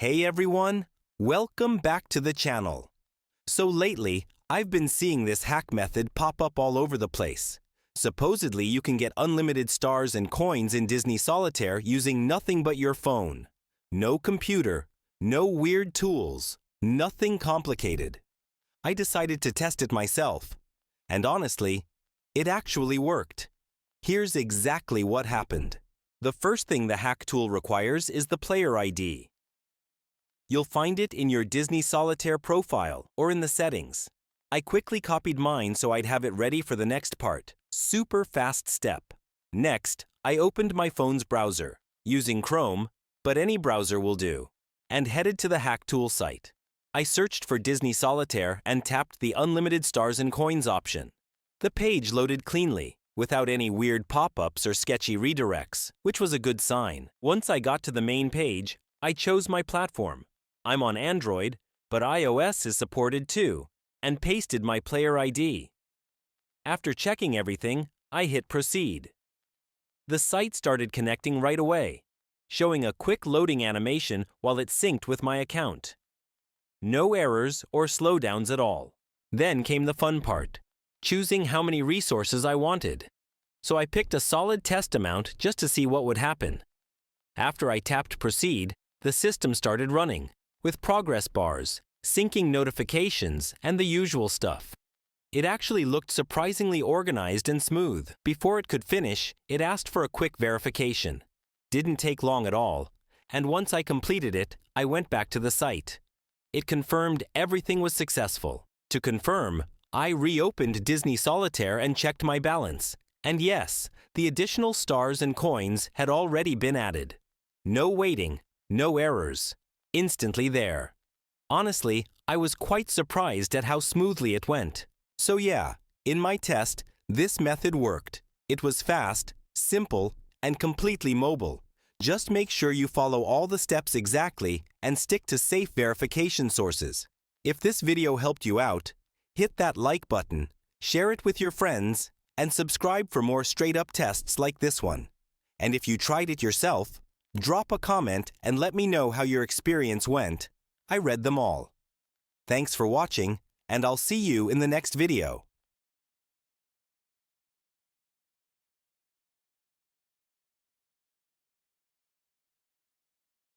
Hey everyone, welcome back to the channel. So lately, I've been seeing this hack method pop up all over the place. Supposedly, you can get unlimited stars and coins in Disney Solitaire using nothing but your phone. No computer, no weird tools, nothing complicated. I decided to test it myself. And honestly, it actually worked. Here's exactly what happened. The first thing the hack tool requires is the player ID. You'll find it in your Disney Solitaire profile or in the settings. I quickly copied mine so I'd have it ready for the next part. Super fast step. Next, I opened my phone's browser, using Chrome, but any browser will do, and headed to the hack tool site. I searched for Disney Solitaire and tapped the Unlimited Stars and Coins option. The page loaded cleanly, without any weird pop-ups or sketchy redirects, which was a good sign. Once I got to the main page, I chose my platform. I'm on Android, but iOS is supported too, and pasted my player ID. After checking everything, I hit Proceed. The site started connecting right away, showing a quick loading animation while it synced with my account. No errors or slowdowns at all. Then came the fun part, choosing how many resources I wanted. So I picked a solid test amount just to see what would happen. After I tapped Proceed, the system started running, with progress bars, syncing notifications, and the usual stuff. It actually looked surprisingly organized and smooth. Before it could finish, it asked for a quick verification. Didn't take long at all, and once I completed it, I went back to the site. It confirmed everything was successful. To confirm, I reopened Disney Solitaire and checked my balance. And yes, the additional stars and coins had already been added. No waiting, no errors. Instantly there. Honestly, I was quite surprised at how smoothly it went. So yeah, in my test, this method worked. It was fast, simple, and completely mobile. Just make sure you follow all the steps exactly and stick to safe verification sources. If this video helped you out, hit that like button, share it with your friends, and subscribe for more straight-up tests like this one. And if you tried it yourself, drop a comment and let me know how your experience went. I read them all. Thanks for watching, and I'll see you in the next video.